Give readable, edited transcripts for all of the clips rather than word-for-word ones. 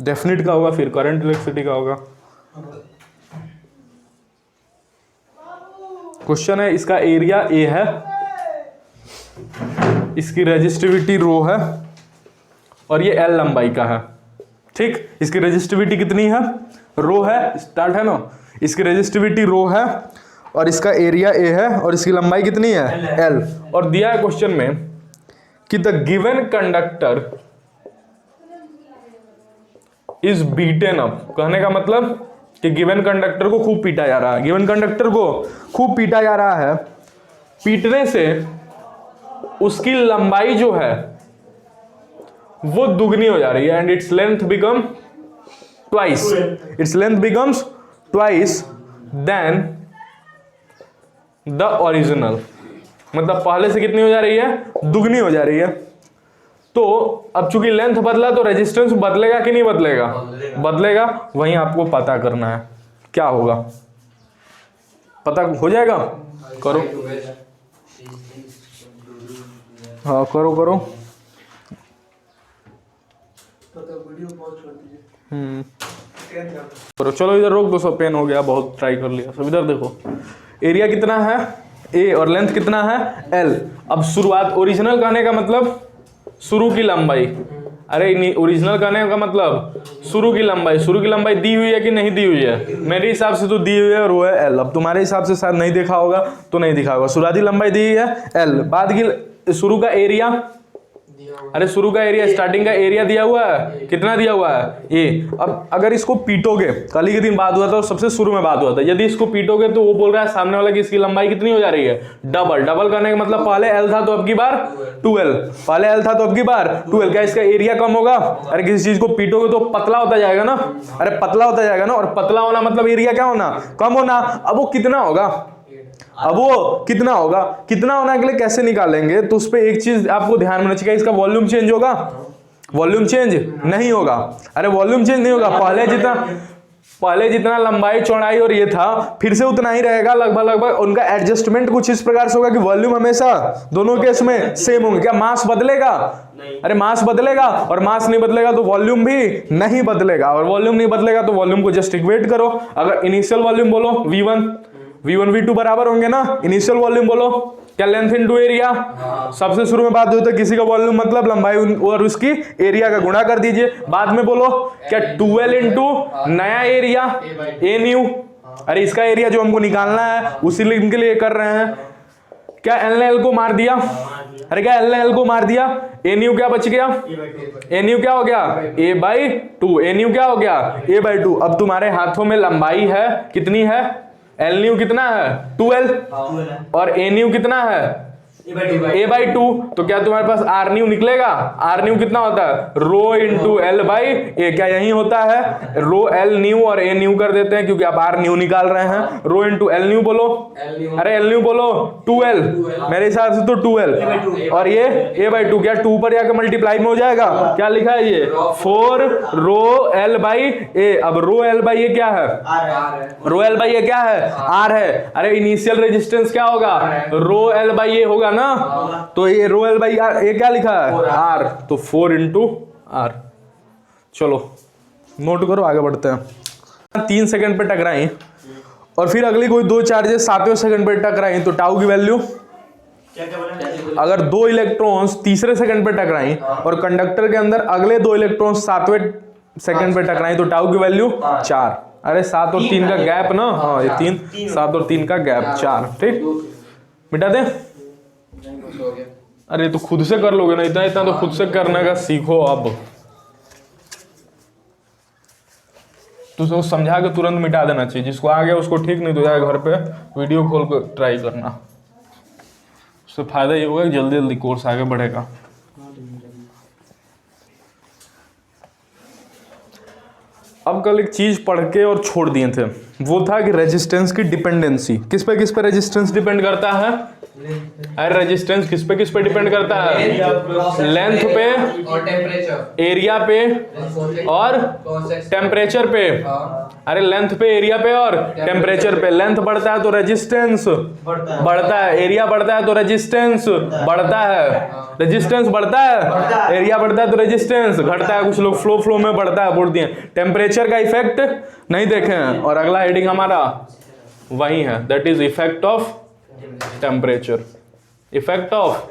Definite का होगा, फिर करंट इलेक्ट्रिसिटी का होगा। क्वेश्चन है इसका एरिया ए है, इसकी रेजिस्टिविटी रो है और ये एल लंबाई का है। ठीक, इसकी रेजिस्टिविटी कितनी है, रो है, स्टार्ट है ना, इसकी रेजिस्टिविटी रो है और इसका एरिया ए है और इसकी लंबाई कितनी है, एल। और दिया है क्वेश्चन में कि the given conductor is beaten up. कहने का मतलब कि गिवन कंडक्टर को खूब पीटा जा रहा है, गिवन कंडक्टर को खूब पीटा जा रहा है। पीटने से उसकी लंबाई जो है वो दुगनी हो जा रही है, and its length become twice, its length becomes twice than the original. मतलब पहले से कितनी हो जा रही है, दुगनी हो जा रही है। तो अब चूंकि लेंथ बदला तो रेजिस्टेंस बदलेगा कि नहीं बदलेगा, बदलेगा। वहीं आपको पता करना है क्या होगा, पता हो जाएगा, करो, हाँ करो करो। करो, चलो इधर रोक दो, सब पेन हो गया, बहुत ट्राई कर लिया सब। इधर देखो, एरिया कितना है ए और लेंथ कितना है एल। अब शुरुआत, ओरिजिनल कहने का मतलब शुरू की लंबाई, अरे ओरिजिनल कहने का मतलब शुरू की लंबाई। शुरू की लंबाई दी हुई है कि नहीं दी हुई है, मेरे हिसाब से तो दी हुई है और वो है एल। अब तुम्हारे हिसाब से शायद नहीं देखा होगा तो नहीं दिखा होगा। शुरुआती लंबाई दी हुई है एल, बाद की शुरू का एरिया, अरे शुरू का एरिया, स्टार्टिंग का एरिया दिया हुआ है, कितना दिया हुआ है ए। अब अगर इसको पीटोगे, कल ही के दिन बात हुआ था और सबसे शुरू में बात हुआ था, यदि इसको पीटोगे तो वो बोल रहा है सामने वाला कि इसकी लंबाई कितनी हो जा रही है, डबल। डबल करने का मतलब पहले एल था तो अब की बार 12, पहले एल था तो अब की बार 12। क्या इसका एरिया कम होगा, अरे किसी चीज को पीटोगे तो पतला होता जाएगा ना, अरे पतला होता जाएगा ना, और पतला होना मतलब एरिया क्या होना, कम होना। अब वो कितना होगा, अब वो कितना होगा, कितना होना के लिए कैसे निकालेंगे, तो उस पर एक चीज आपको ध्यान में रखना चाहिए, इसका वॉल्यूम चेंज होगा, वॉल्यूम चेंज नहीं होगा। अरे वॉल्यूम चेंज नहीं होगा, पहले जितना लंबाई चौड़ाई और ये था फिर से उतना ही रहेगा लगभग लगभग। उनका एडजस्टमेंट कुछ इस प्रकार से होगा कि वॉल्यूम हमेशा दोनों केस में सेम होंगे। क्या मास बदलेगा, अरे मास बदलेगा, और मास नहीं बदलेगा तो वॉल्यूम भी नहीं बदलेगा, और वॉल्यूम नहीं बदलेगा तो वॉल्यूम को जस्ट इक्वेट करो। अगर इनिशियल वॉल्यूम बोलो V1 V2 बराबर होंगे ना, इनिशियल वॉल्यूम बोलो क्या, लेंथ इनटू एरिया। सबसे शुरू में बात हुई तो किसी का वॉल्यूम मतलब लंबाई और उसकी एरिया का गुणा कर दीजिए। बाद में बोलो क्या 12 इंटू नया एरिया ए न्यू। अरे इसका एरिया जो हमको निकालना है उसी लिंक के लिए कर रहे हैं। क्या एल ने एल को मार दिया, अरे क्या एल ने एल को मार दिया, ए न्यू क्या बच गया, ए न्यू क्या हो गया, a/2। ए न्यू क्या हो गया, a/2। अब तुम्हारे हाथों में लंबाई है कितनी है, एल न्यू कितना है 12, और ए न्यू कितना है a/2। तो क्या तुम्हारे पास आर न्यू निकलेगा, आर न्यू कितना होता है, rho into L by A. क्या यही होता है, रो एल न्यू और ए न्यू कर देते हैं क्योंकि आप आर न्यू निकाल रहे हैं। रो इंटू एल न्यू बोलो, अरे एल न्यू बोलो 12, मेरे हिसाब से तो 12, और ये a/2। क्या 2 पर जाकर मल्टीप्लाई में हो जाएगा, क्या लिखा है ये 4 रो एल बाई ए। अब रो एल बाई ए क्या है, रो एल बाई ए क्या है, आर है। अरे इनिशियल रेजिस्टेंस क्या होगा, रो एल बाई ए होगा ना, तो ये रो एल बाई आर, ये क्या लिखा है आर, तो 4 इंटू आर। चलो नोट करो, आगे बढ़ते हैं। 3 सेकंड पे टकराई और फिर अगली कोई 2 चार्जेस 7वें सेकंड पे टकराई तो टाउ की वैल्यू, अगर 2 इलेक्ट्रॉन्स तीसरे सेकंड पे टकराई और कंडक्टर के अंदर अगले 2 इलेक्ट्रॉन्स 7वें सेकंड पे टकराई तो टाउ की वैल्यू 4। अरे 7 और 3 का गैप ना, हाँ ये 3, 7 और 3 का गैप 4। ठीक, मिटा दे। अरे तो खुद से कर लोगे ना, इतना इतना तो खुद से करने का सीखो। अब तो उसको समझा के तुरंत मिटा देना चाहिए, जिसको आ गया उसको ठीक, नहीं तो जाए घर पे वीडियो खोल कर ट्राई करना, उससे फायदा ये होगा कि जल्दी जल्दी कोर्स आगे बढ़ेगा। अब कल एक चीज पढ़ के और छोड़ दिए थे, वो था कि रेजिस्टेंस की डिपेंडेंसी, किस पे रेजिस्टेंस डिपेंड करता है? अरे रेजिस्टेंस किस पे डिपेंड करता है? लेंथ पे और टेम्परेचर, एरिया पे और टेम्परेचर पे। अरे लेंथ पे एरिया पे और टेम्परेचर पे। लेंथ बढ़ता है तो रेजिस्टेंस बढ़ता है, एरिया बढ़ता है तो रेजिस्टेंस बढ़ता है, रेजिस्टेंस बढ़ता है, एरिया बढ़ता है तो रेजिस्टेंस घटता है। कुछ लोग फ्लो में बढ़ता है बोल दिए। टेम्परेचर का इफेक्ट नहीं देखे हैं और अगला हेडिंग हमारा वही है, that is effect of temperature. Effect of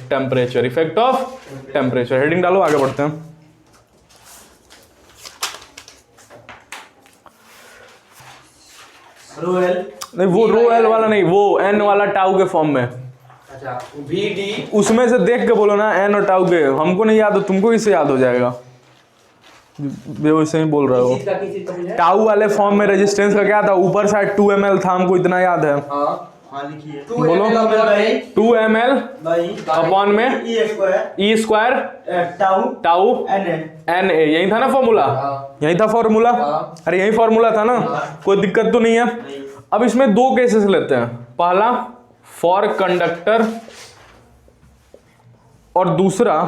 temperature, effect of temperature. Heading डालो, आगे बढ़ते हैं। रो एल नहीं, वो रो एल वाला नहीं, वो एन वाला टाउ के फॉर्म में। अच्छा VD, उसमें से देख के बोलो ना, एन और टाउ के। हमको नहीं याद हो, तुमको इससे याद हो जाएगा। वैसे ही बोल रहे हो। किस चीज का, किस चीज का पूछा है? टाउ वाले फॉर्म में रेजिस्टेंस का क्या था? ऊपर साइड 2 ml था, हमको इतना याद है। हाँ हाँ लिखिए 2 बोलो। ml अपॉन भाई 2 ml भाई अपॉन में E square E square tau tau N N A. यही था ना फॉर्मूला? हाँ। यही था फॉर्मूला। हाँ। अरे यही फॉर्मूला था ना, कोई दिक्कत तो नहीं है। अब इसमें दो केसेस लेते हैं। पहला फॉर कंडक्टर और दूसरा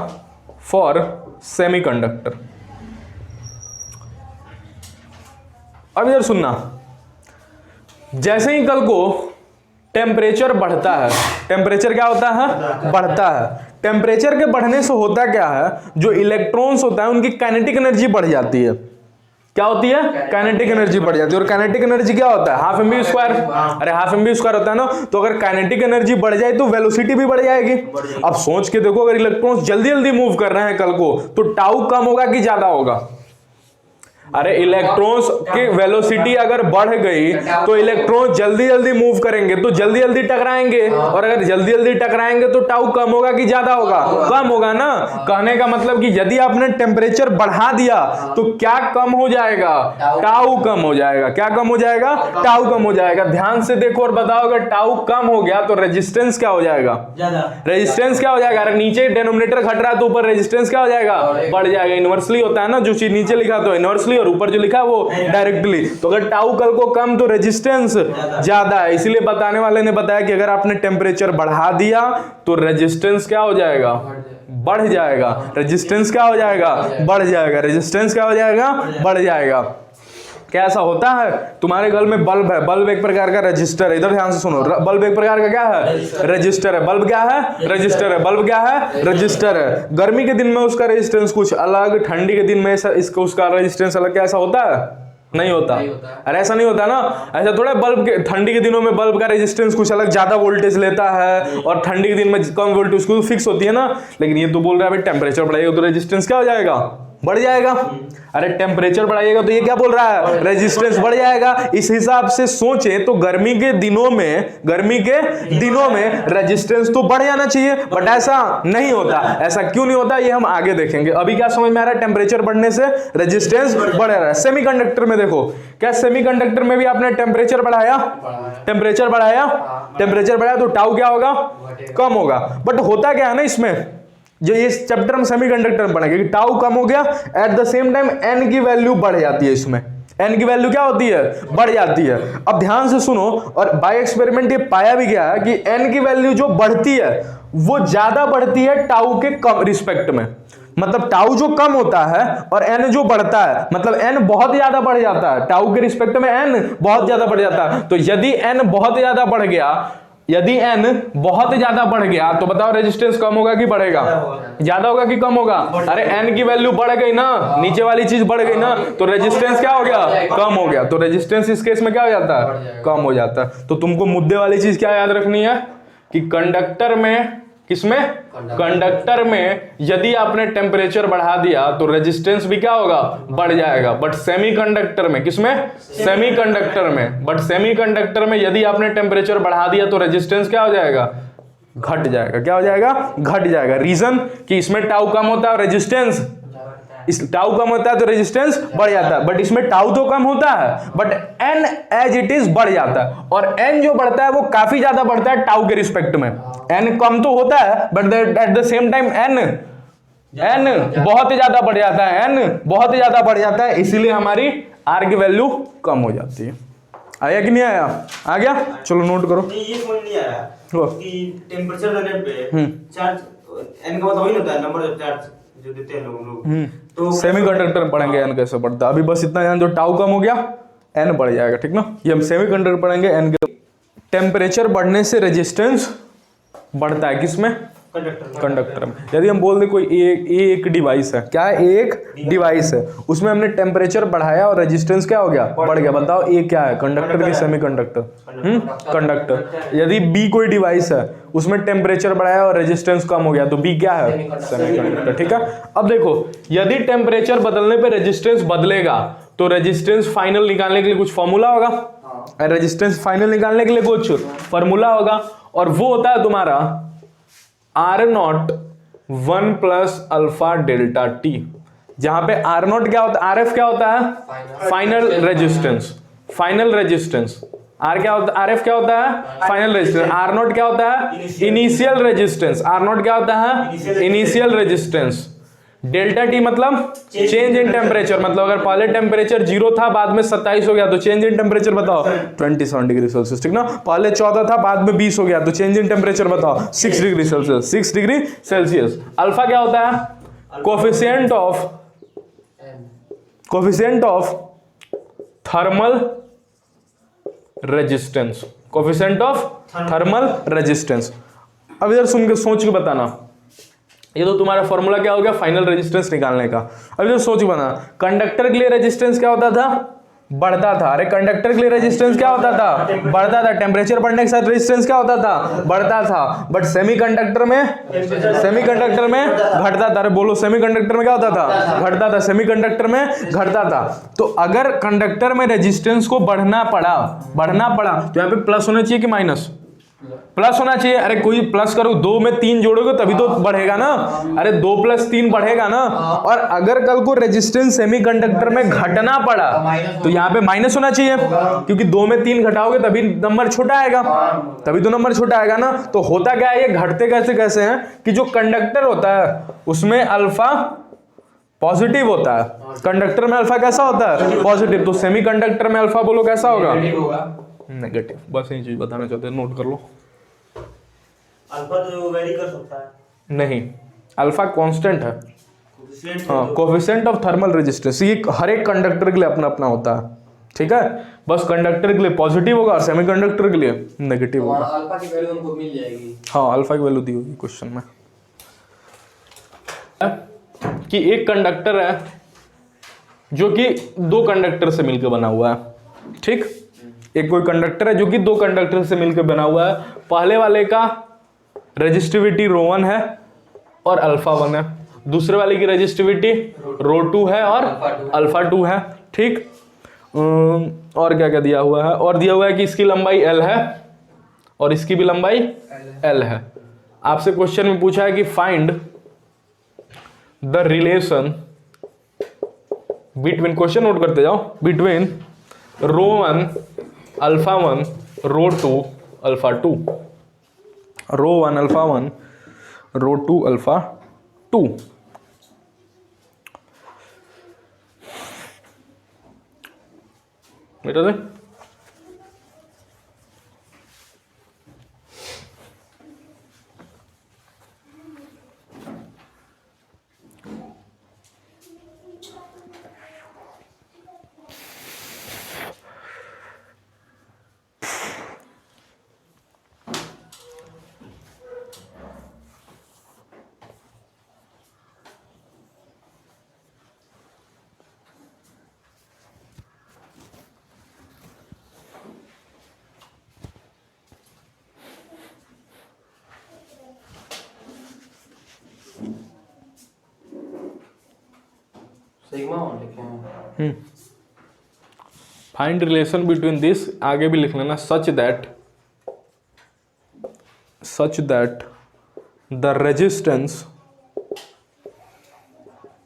फॉर सेमीकंडक्टर। अब इधर सुनना, जैसे ही कल को टेम्परेचर बढ़ता है, टेम्परेचर क्या होता है? बढ़ता है। टेम्परेचर के बढ़ने से होता क्या है? जो इलेक्ट्रॉन्स होता है उनकी काइनेटिक एनर्जी बढ़ जाती है। क्या होती है? काइनेटिक एनर्जी बढ़ जाती है। और काइनेटिक एनर्जी क्या होता है? Half M B square. अरे हाफ एम बी स्क्वायर होता है ना, तो अगर काइनेटिक एनर्जी बढ़ जाए तो वेलोसिटी भी बढ़ जाएगी। अब सोच के देखो, अगर इलेक्ट्रॉन्स जल्दी जल्दी मूव कर रहे हैं कल को, तो टाउ कम होगा कि ज्यादा होगा? अरे इलेक्ट्रॉन्स की वेलोसिटी अगर बढ़ गई तो इलेक्ट्रॉन जल्दी जल्दी मूव करेंगे, तो जल्दी जल्दी टकराएंगे। और अगर जल्दी जल्दी टकराएंगे तो टाउ कम होगा कि ज्यादा होगा? कम होगा ना। कहने का मतलब कि यदि आपने टेम्परेचर बढ़ा दिया तो क्या कम हो जाएगा? टाउ कम हो जाएगा। क्या कम हो जाएगा? टाउ कम हो जाएगा। ध्यान से देखो और बताओ, अगर टाउ कम हो गया तो रेजिस्टेंस क्या हो जाएगा? ज्यादा। रेजिस्टेंस क्या हो जाएगा? अरे नीचे डिनोमिनेटर घट रहा है तो ऊपर रेजिस्टेंस क्या हो जाएगा? बढ़ जाएगा। इनवर्सली होता है ना, जो चीज नीचे लिखा तो इनवर्सली और ऊपर जो लिखा है वो डायरेक्टली। तो अगर टाउ कल को कम तो रेजिस्टेंस ज्यादा है। इसीलिए बताने वाले ने बताया कि अगर आपने टेम्परेचर बढ़ा दिया तो रेजिस्टेंस क्या हो जाएगा? बढ़ जाएगा। रेजिस्टेंस क्या हो जाएगा? बढ़ जाएगा। रेजिस्टेंस क्या हो जाएगा? बढ़ जाएगा। क्या ऐसा होता है? तुम्हारे घर में बल्ब है, बल्ब एक प्रकार का रजिस्टर है। इधर ध्यान से सुनो, बल्ब एक प्रकार का क्या है? रजिस्टर है। बल्ब क्या है? रजिस्टर है। बल्ब क्या है? रजिस्टर है। गर्मी के दिन में उसका रेजिस्टेंस कुछ अलग, ठंडी के दिन में इसका उसका रेजिस्टेंस अलग। क्या ऐसा होता है? नहीं होता। अरे ऐसा नहीं होता ना। ऐसा थोड़ा बल्ब के ठंडी के दिनों में बल्ब का रेजिस्टेंस कुछ अलग, ज्यादा वोल्टेज लेता है, और ठंडी के दिन में कम वोल्टेज उसको फिक्स होती है ना। लेकिन ये तो बोल रहा है भाई टेम्परेचर बढ़ाइएगा तो रेजिस्टेंस क्या हो जाएगा? बढ़ जाएगा। अरे टेम्परेचर बढ़ाइएगा तो ये क्या बोल रहा है? रेजिस्टेंस बढ़ जाएगा। इस हिसाब से सोचें तो गर्मी के दिनों में रेजिस्टेंस तो बढ़ जाना चाहिए, बट ऐसा नहीं होता। ऐसा क्यों नहीं होता ये हम आगे देखेंगे। अभी क्या समझ में आ रहा है? टेम्परेचर बढ़ने से रेजिस्टेंस बढ़ रहा है। सेमीकंडक्टर में देखो, क्या सेमीकंडक्टर में भी आपने टेम्परेचर बढ़ाया? टेम्परेचर बढ़ाया, टेम्परेचर बढ़ाया तो टाउ क्या होगा? कम होगा। बट होता क्या है ना, इसमें जो इस चैप्टर में सेमीकंडक्टर में पढ़ेंगे कि टाउ कम हो गया, at the same time n की वैल्यू बढ़ जाती है। इसमें एन की वैल्यू क्या होती है? बढ़ जाती है। अब ध्यान से सुनो, और बाय एक्सपेरिमेंट ये पाया भी गया है कि एन की वैल्यू जो बढ़ती है वो ज्यादा बढ़ती है टाउ के कम रिस्पेक्ट में। मतलब टाउ जो कम होता है और एन जो बढ़ता है, मतलब एन बहुत ज्यादा बढ़ जाता है टाउ के रिस्पेक्ट में, एन बहुत ज्यादा बढ़ जाता है। तो यदि एन बहुत ज्यादा बढ़ गया, यदि n बहुत ज्यादा बढ़ गया तो बताओ रेजिस्टेंस कम होगा कि बढ़ेगा? ज्यादा होगा कि कम होगा? अरे n की वैल्यू बढ़ गई ना, नीचे वाली चीज बढ़ गई ना, तो रेजिस्टेंस क्या हो गया? कम हो गया। तो रेजिस्टेंस इस केस में क्या हो जाता है? कम हो जाता है। तो तुमको मुद्दे वाली चीज क्या याद रखनी है कि कंडक्टर में, किसमें? कंडक्टर में यदि आपने टेम्परेचर बढ़ा दिया तो रेजिस्टेंस भी क्या होगा? बढ़ जाएगा। बट सेमीकंडक्टर में, किसमें? सेमीकंडक्टर में। बट सेमीकंडक्टर में यदि आपने टेम्परेचर बढ़ा दिया तो रेजिस्टेंस क्या हो जाएगा? घट जाएगा। क्या हो जाएगा? घट जाएगा। रीजन कि इसमें टाउ कम होता है और रेजिस्टेंस, इस टाउ कम होता है तो रेजिस्टेंस बढ़ जाता है। बट इसमें टाउ तो कम होता है but n as it is बढ़ जाता है। और एन जो बढ़ता है वो काफी ज्यादा बढ़ता है टाउ के रिस्पेक्ट में। एन कम तो होता है but at the same time n बहुत ज्यादा बढ़ जाता है। एन बहुत ज्यादा बढ़ जाता है, इसीलिए हमारी आर की वैल्यू कम हो जाती है। आया कि नहीं आया? आ गया, चलो नोट करो। नहीं ये समझ नहीं आ रहा वो कि टेम्परेचर देने पे चार्ज एन का मतलब वही होता है नंबर ऑफ चार्ज जो देते हैं लोग तो सेमीकंडक्टर में पढ़ेंगे एन कैसे बढ़ता है। अभी बस इतना जान जो टाउ कम हो गया एन बढ़ जाएगा, ठीक ना। ये हम सेमीकंडक्टर पढ़ेंगे एन के। टेम्परेचर बढ़ने से रेजिस्टेंस बढ़ता है किसमें? कंडक्टर में। यदि हम बोल दें कोई एक डिवाइस है, क्या है? एक डिवाइस है, उसमें हमने टेम्परेचर बढ़ाया और रेजिस्टेंस क्या हो गया? बढ़ गया। बताओ ए क्या है? कंडक्टर की सेमीकंडक्टर? कंडक्टर। यदि बी कोई डिवाइस है, उसमें टेम्परेचर बढ़ाया और रेजिस्टेंस कम हो गया, तो बी क्या है? सेमीकंडक्टर, ठीक है। अब देखो, यदि टेम्परेचर बदलने पे रेजिस्टेंस बदलेगा तो रेजिस्टेंस फाइनल निकालने के लिए कुछ फॉर्मूला होगा, रेजिस्टेंस फाइनल निकालने के लिए कुछ फॉर्मूला होगा, और वो होता है तुम्हारा R naught 1 plus alpha delta T. जहां पे आर नॉट क्या होता है? आर एफ क्या होता है? Final resistance. Final resistance R क्या होता है? आर एफ क्या होता है? Final resistance. आर नॉट क्या होता है? Initial resistance. आर नॉट क्या होता है? Initial resistance. डेल्टा टी मतलब चेंज इन टेम्परेचर, मतलब अगर पहले टेम्परेचर 0 था बाद में 27 हो गया तो चेंज इन टेम्परेचर बताओ 27 डिग्री सेल्सियस, ठीक ना। पहले 14 था बाद में 20 हो गया तो चेंज इन टेम्परेचर बताओ 6 degree Celsius, 6 degree Celsius. Alpha क्या होता है? Coefficient of thermal resistance. Coefficient of thermal resistance. अब इधर सुन के सोच के बताना, ये तो तुम्हारा फॉर्मूला क्या हो गया फाइनल रेजिस्टेंस निकालने का। अब इधर सोच के बताना, कंडक्टर के लिए रेजिस्टेंस क्या होता था? बढ़ता था। अरे कंडक्टर के लिए रेजिस्टेंस क्या होता था? बढ़ता था। टेम्परेचर बढ़ने के साथ रेजिस्टेंस क्या होता था? बढ़ता था। बट सेमीकंडक्टर में घटता था। अरे बोलो, सेमीकंडक्टर में क्या होता था? घटता था। सेमीकंडक्टर में घटता था। तो अगर कंडक्टर में रेजिस्टेंस को बढ़ना पड़ा तो यहाँ पे प्लस होना चाहिए कि माइनस? प्लस होना चाहिए। अरे कोई प्लस करो, 2 में 3 जोड़ोगे तभी तो बढ़ेगा ना। अरे 2 + 3 बढ़ेगा ना। और अगर कल को रेजिस्टेंस सेमीकंडक्टर में घटना पड़ा तो यहाँ पे माइनस होना चाहिए, क्योंकि 2 में 3 घटाओगे तभी नंबर छोटा आएगा, तभी तो नंबर छोटा आएगा ना। तो होता क्या है, ये घटते कैसे हैं कि जो कंडक्टर होता है उसमें अल्फा पॉजिटिव होता है। कंडक्टर में अल्फा कैसा होता है? पॉजिटिव। तो सेमीकंडक्टर में अल्फा बोलो कैसा होगा? नेगेटिव। बस यही चीज बताना चाहते हैं, नोट कर लो। अल्फा तो वेरी कर सकता है नहीं, अल्फा कांस्टेंट है। हाँ, कोफिशिएंट ऑफ थर्मल रेजिस्टेंस ये हर एक कंडक्टर के लिए अपना अपना होता है, ठीक है। बस कंडक्टर के लिए पॉजिटिव होगा और सेमीकंडक्टर के लिए नेगेटिव होगा। अल्फा की वैल्यू हमको मिल जाएगी। हाँ, अल्फा की वैल्यू दी होगी क्वेश्चन में। कि एक कंडक्टर है जो कि 2 कंडक्टर से मिलकर बना हुआ है, ठीक। एक कोई कंडक्टर है जो कि 2 कंडक्टर से मिलकर बना हुआ है। पहले वाले का रेजिस्टिविटी ρ1 है और अल्फा 1 है, दूसरे वाले की रेजिस्टिविटी ρ2 है और अल्फा 2 है, ठीक। और क्या क्या दिया हुआ है? और दिया हुआ है कि इसकी लंबाई l है और इसकी भी लंबाई l है। आपसे क्वेश्चन में पूछा है कि find the relation between, question note करते जाओ, between ρ1 alpha 1 ρ2 alpha 2, ρ1 alpha 1 ρ2 alpha 2। बेटा दे सिग्मा 1 लिखे हैं। फाइंड रिलेशन बिटवीन दिस, आगे भी लिख लेना, such that the resistance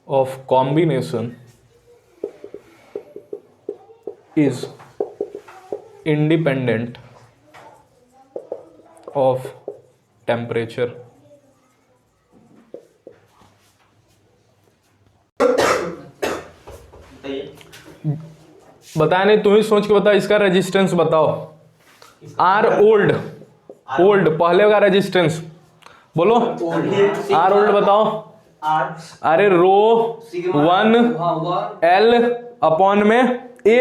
of combination is independent of temperature. बताया नहीं, तुम ही सोच के बताओ। इसका रेजिस्टेंस बताओ। आर ओल्ड, ओल्ड पहले का रेजिस्टेंस बोलो। आर ओल्ड बताओ। अरे रो 1 L अपॉन में ए।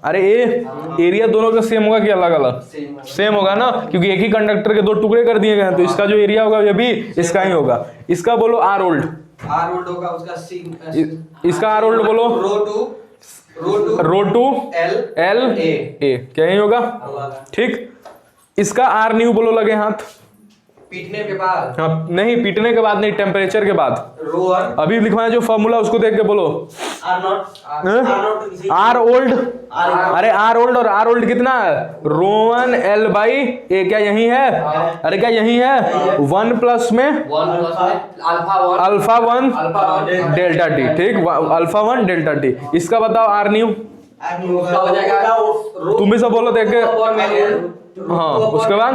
अरे ए एरिया दोनों का सेम होगा कि अलग अलग? सेम होगा ना, क्योंकि एक ही कंडक्टर के दो टुकड़े कर दिए गए हैं, तो इसका जो एरिया होगा ये भी इसका ही होगा। इसका बोलो आर ओल्ड। आर ओल्ड होगा उसका इसका आर ओल्ड बोलो। रो टू एल ए क्या ही होगा? ठीक। इसका आर न्यू बोलो, लगे हाथ। पीटने के बाद? हाँ नहीं, पीटने के बाद नहीं, टेम्परेचर के बाद। रोअर अभी लिखवाया जो फॉर्मूला उसको देख के बोलो। R old. अरे आर ओल्ड और आर ओल्ड कितना है? Row 1 L by A. क्या यही है? अरे क्या यही है? 1 प्लस में अल्फा 1 डेल्टा टी। ठीक, अल्फा 1 डेल्टा टी। इसका बताओ आर न्यू। तुम भी सब बोलो देख के। हाँ उसके बाद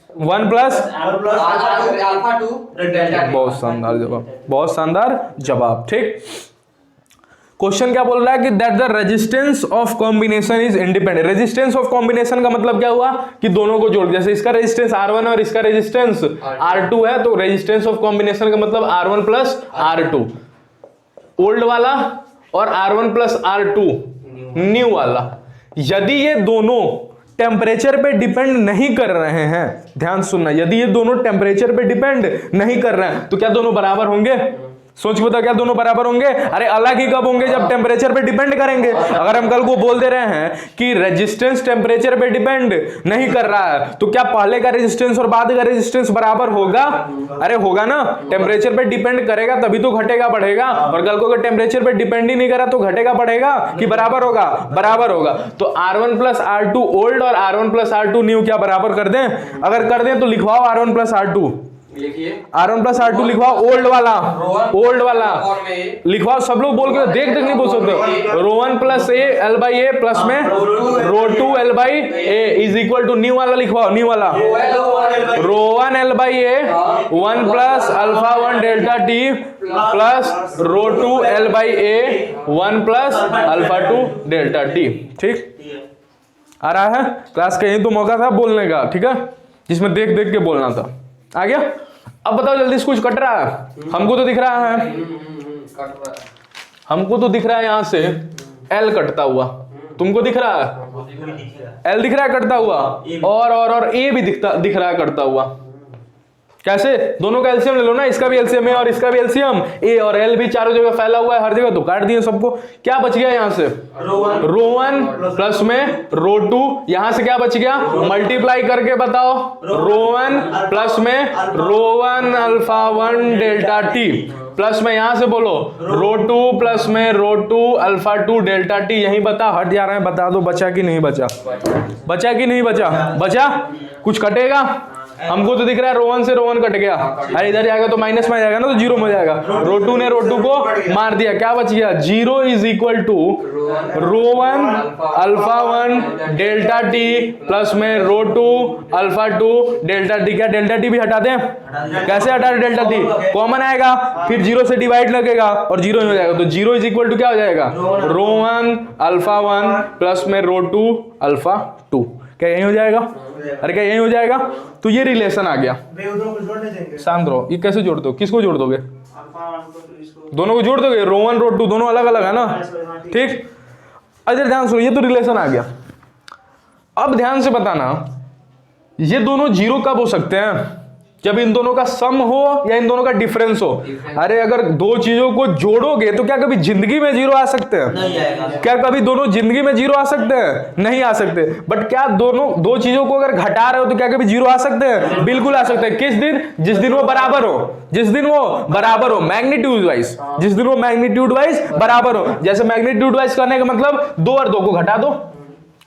1 प्लस अल्फा 2 डेल्टा टी। बहुत शानदार जवाब, बहुत शानदार जवाब। ठीक। क्वेश्चन क्या बोल रहा है कि that the resistance of combination is independent. Resistance of combination का मतलब क्या हुआ कि दोनों को जोड़, जैसे इसका रेजिस्टेंस R1 और इसका रेजिस्टेंस R2 है, तो रेजिस्टेंस ऑफ कॉम्बिनेशन का मतलब R1 प्लस R2 ओल्ड वाला और R1 प्लस R2 न्यू वाला। यदि ये दोनों टेम्परेचर पे डिपेंड नहीं कर रहे हैं, ध्यान सुनना, यदि ये दोनों टेम्परेचर पे डिपेंड नहीं कर रहे हैं तो क्या दोनों बराबर होंगे? सोच बता, क्या दोनों बराबर होंगे? अरे अलग ही कब होंगे? जब टेम्परेचर पे डिपेंड करेंगे। अगर हम कल को बोल दे रहे हैं कि रेजिस्टेंस टेम्परेचर पे डिपेंड नहीं कर रहा है, तो क्या पहले का रेजिस्टेंस और बाद का रेजिस्टेंस बराबर होगा? अरे होगा ना। टेम्परेचर पे डिपेंड करेगा तभी तो घटेगा बढ़ेगा, और कल को अगर टेम्परेचर पे डिपेंड ही नहीं करा तो घटेगा बढ़ेगा कि बराबर होगा? बराबर होगा। तो R1 प्लस R2 ओल्ड और R1 प्लस R2 न्यू क्या बराबर कर दें? अगर कर दें तो लिखवाओ R1 plus R2। R1 plus R2 लिखवाओ ओल्ड वाला, ओल्ड वाला लिखवाओ। सब लोग बोल के देख नहीं बोल सकते। Row 1 plus A L by A plus में row 2 L by A is equal to new वाला लिखवाओ, न्यू वाला row 1 L by A 1 plus alpha 1 delta T plus row 2 L by A 1 plus alpha 2 delta T. ठीक आ रहा है? Class का यही तो मौका था बोलने का, ठीक है, जिसमें देख देख के बोलना था। आ गया? अब बताओ जल्दी से, कुछ कट रहा है? हमको तो दिख रहा है, हमको तो दिख रहा है यहां से L कटता हुआ। तुमको दिख रहा है? L दिख रहा है कटता हुआ, और A भी दिख रहा है कटता हुआ। कैसे? दोनों का एलसीएम ले लो ना, इसका भी एलसीएम है और इसका भी एलसीएम। ए और एल भी चारों जगह फैला हुआ है, हर जगह, तो काट दिए सबको। क्या बच गया यहाँ से? रो 1 प्लस में रो 2, यहां से क्या बच गया? मल्टीप्लाई करके बताओ। रो 1 प्लस में रो 1 अल्फा 1 डेल्टा टी प्लस में यहां से बोलो रो 2 प्लस में रो 2 अल्फा 2 डेल्टा टी। यही बता, हट जा रहे हैं, बता दो बचा कि नहीं बचा? बचा कि नहीं बचा? बचा। कुछ कटेगा? हमको तो दिख रहा है रो 1 से रो 1 कट गया। अरे इधर जाएगा तो माइनस में जाएगा ना, तो जीरो में जाएगा। रो 2 ने रो 2 को मार दिया, क्या बच गया? 0 is equal to row 1 alpha 1 delta T plus में रो 2 अल्फा 2 डेल्टा टी। क्या डेल्टा टी भी हटा दें? कैसे हटा दें? डेल्टा टी कॉमन आएगा, फिर 0 से डिवाइड लगेगा और 0 हो जाएगा, तो 0 इज इक्वल टू क्या हो जाएगा? रो 1 अल्फा 1 प्लस में रो 2 अल्फा 2। क्या यही हो जाएगा? अरे क्या यही हो जाएगा? तो ये रिलेशन आ गया। शांत रहो। ये कैसे जोड़ दो? किसको जोड़ दोगे? दोनों को जोड़ दोगे? रो 1 रो 2 दोनों अलग अलग है ना, ठीक। अजय ध्यान सुनो, ये तो रिलेशन आ गया। अब ध्यान से बताना, ये दोनों जीरो कब हो सकते हैं? जब इन दोनों का सम हो या इन दोनों का डिफरेंस हो। अरे अगर दो चीजों को जोड़ोगे तो क्या कभी जिंदगी में जीरो आ सकते हैं? नहीं आएगा। क्या कभी दोनों जिंदगी में जीरो आ सकते हैं? नहीं आ सकते। बट क्या दोनों दो चीजों को अगर घटा रहे हो तो क्या कभी जीरो आ सकते हैं? बिल्कुल आ सकते हैं। किस दिन? जिस दिन वो बराबर हो, जिस दिन वो बराबर हो मैग्नीट्यूड वाइज, जिस दिन वो मैग्नीट्यूड वाइज बराबर हो। जैसे मैग्नीट्यूड वाइज करने का मतलब 2 और 2 को घटा दो,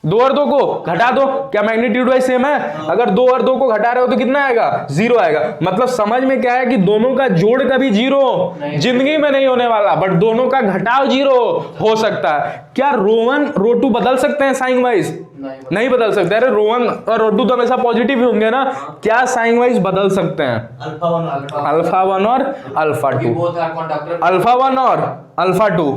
2 और 2 को घटा दो। क्या मैग्नीट्यूड वाइज सेम है? अगर 2 और 2 को घटा रहे हो तो कितना आएगा? 0 आएगा। मतलब समझ में क्या है कि दोनों का जोड़ कभी जीरो जिंदगी में नहीं होने वाला, बट दोनों का घटाव जीरो हो सकता है। क्या रो 1 रो 2 बदल सकते हैं साइन वाइज? नहीं बदल सकते। अरे रो 1 और रो 2 तो हमेशा पॉजिटिव ही होंगे ना। क्या साइन वाइज बदल सकते हैं? अल्फा 1 और अल्फा 2, अल्फा 1 और अल्फा 2,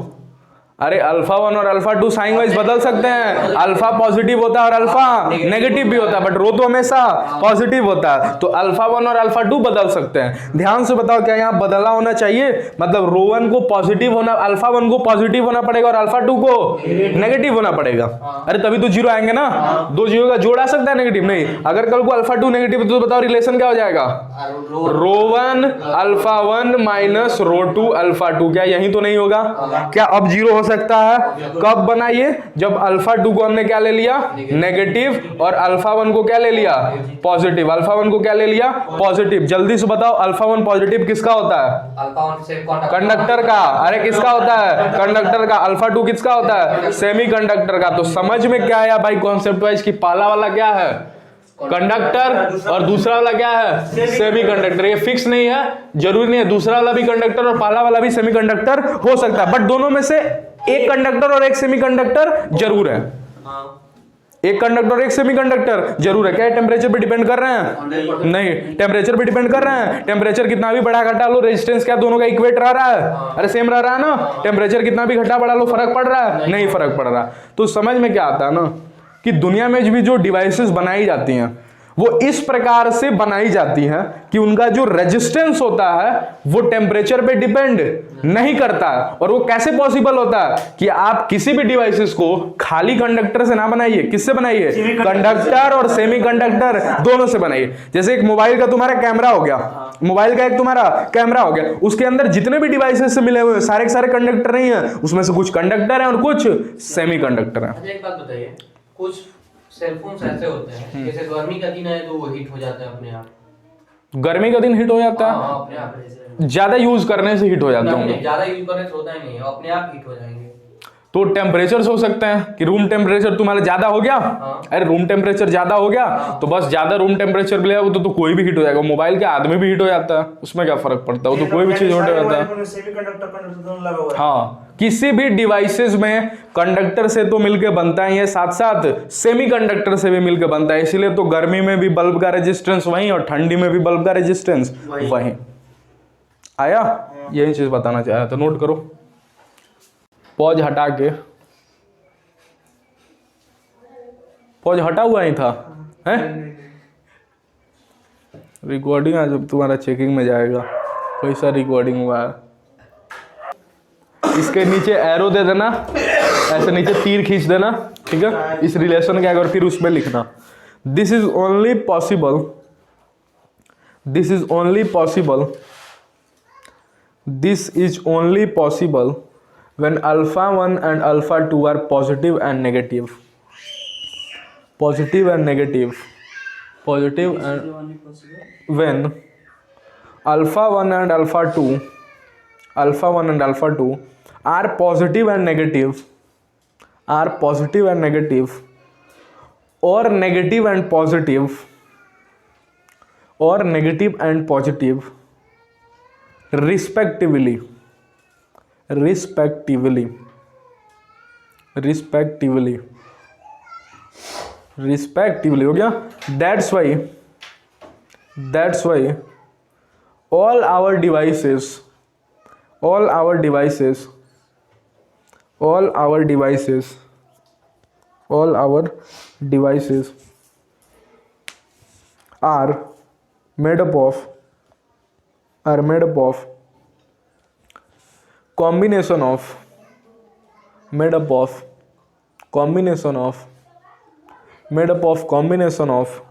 अरे अल्फा 1 और अल्फा 2 साइन वाइज बदल सकते हैं, अल्फा पॉजिटिव होता है और अल्फा नेगेटिव भी होता है, बट रो तो हमेशा पॉजिटिव होता है, तो अल्फा 1 और अल्फा 2 बदल सकते हैं। ध्यान से बताओ क्या यहाँ बदला होना चाहिए, मतलब रो 1 को पॉजिटिव होना, अल्फा 1 को पॉजिटिव होना पड़ेगा और अल्फा 2 को नेगेटिव होना पड़ेगा। अरे तभी तो जीरो आएंगे ना, दो जीरो का जोड़ आ सकता है नेगेटिव नहीं। अगर कल को अल्फा 2 नेगेटिव तो बताओ रिलेशन क्या हो जाएगा, रो 1 अल्फा 1 माइनस रो 2 अल्फा 2, क्या यही तो नहीं होगा? क्या अब जीरो हो सकता है? कब बनाइए, जब अल्फा 2 को हमने क्या ले लिया नेगेटिव और अल्फा 1 को क्या ले लिया पॉजिटिव, अल्फा 1 को क्या ले लिया पॉजिटिव। जल्दी से बताओ अल्फा 1 पॉजिटिव किसका होता है? अल्फा 1 से कंडक्टर का। अरे किसका होता है? कंडक्टर का। अल्फा 2 किसका होता है? सेमी कंडक्टर का। तो समझ में क्या आया भाई कॉन्सेप्ट वाइज की पहला वाला क्या है कंडक्टर और दूसरा वाला क्या है सेमी कंडक्टर। ये फिक्स नहीं है, जरूरी नहीं है दूसरा वाला भी कंडक्टर और पहला वाला भी सेमी कंडक्टर हो सकता है, बट दोनों में से एक कंडक्टर और एक सेमी कंडक्टर जरूर है। एक कंडक्टर और एक सेमी कंडक्टर जरूर है। क्या टेम्परेचर पे डिपेंड कर रहे हैं? नहीं, टेम्परेचर पे डिपेंड कर रहे हैं। टेम्परेचर कितना भी बढ़ा घटा लो, रेजिस्टेंस क्या दोनों का इक्वेट रह रहा है? अरे सेम रह रहा है ना। टेम्परेचर कितना भी घटा बढ़ा लो, फर्क पड़ रहा है? नहीं फर्क पड़ रहा। तो समझ में क्या आता है ना कि दुनिया में भी जो डिवाइसेस बनाई जाती हैं वो इस प्रकार से बनाई जाती हैं कि उनका जो रेजिस्टेंस होता है वो टेम्परेचर पे डिपेंड नहीं करता है। और वो कैसे पॉसिबल होता है कि आप किसी भी डिवाइसेस को खाली कंडक्टर से ना बनाइए, किससे बनाइए? कंडक्टर और सेमी कंडक्टर दोनों से बनाइए। जैसे एक मोबाइल का तुम्हारा कैमरा हो गया, मोबाइल का एक तुम्हारा कैमरा हो गया, उसके अंदर जितने भी डिवाइसेस से मिले हुए सारे के सारे कंडक्टर नहीं है, उसमें से कुछ कंडक्टर है और कुछ सेमी कंडक्टर है। अच्छा एक बात बताइए, कुछ सेलफोन्स ऐसे होते हैं जैसे गर्मी का दिन है तो वो हीट हो जाते हैं अपने आप। गर्मी का दिन हीट हो जाता है? हाँ, अपने आप ज्यादा यूज करने से हीट हो जाते होंगे। ज्यादा यूज करने से होता ही नहीं है, अपने आप हीट हो जाएंगे। तो टेम्परेचर हो सकते हैं कि रूम टेम्परेचर तुम्हारा ज्यादा हो गया। अरे रूम टेम्परेचर ज्यादा हो गया तो बस ज्यादा रूम टेम्परेचर मिलेगा वो तो कोई भी हीट हो जाएगा। मोबाइल के आदमी भी हीट हो जाता है, उसमें क्या फर्क पड़ता है? वो तो कोई भी चीज हीट हो जाता है। हाँ, किसी भी डिवाइसेस में कंडक्टर से तो मिलके बनता ही है, साथ साथ सेमी कंडक्टर से भी मिलके बनता है। इसीलिए तो गर्मी में भी बल्ब का रेजिस्टेंस वही और ठंडी में भी बल्ब का रेजिस्टेंस वही। आया? यही चीज बताना चाह रहा था, नोट करो। पॉज हटा के, पॉज हटा हुआ ही था हैं? रिकॉर्डिंग आज तुम्हारा चेकिंग में जाएगा, कैसा रिकॉर्डिंग हुआ है। इसके नीचे एरो दे देना, ऐसे नीचे तीर खींच देना, ठीक है? इस रिलेशन का, और फिर उसमें लिखना this is only possible, this is only possible, this is only possible when alpha 1 and alpha 2 are positive and negative, positive and negative, positive and when alpha 1 and alpha 2, alpha 1 and alpha 2 are positive and negative, are positive and negative, or negative and positive, or negative and positive respectively, respectively, respectively, respectively हो गया। That's why, that's why all our devices, all our devices, all our devices, all our devices are made up of, are made up of combination of, made up of combination of, made up of combination of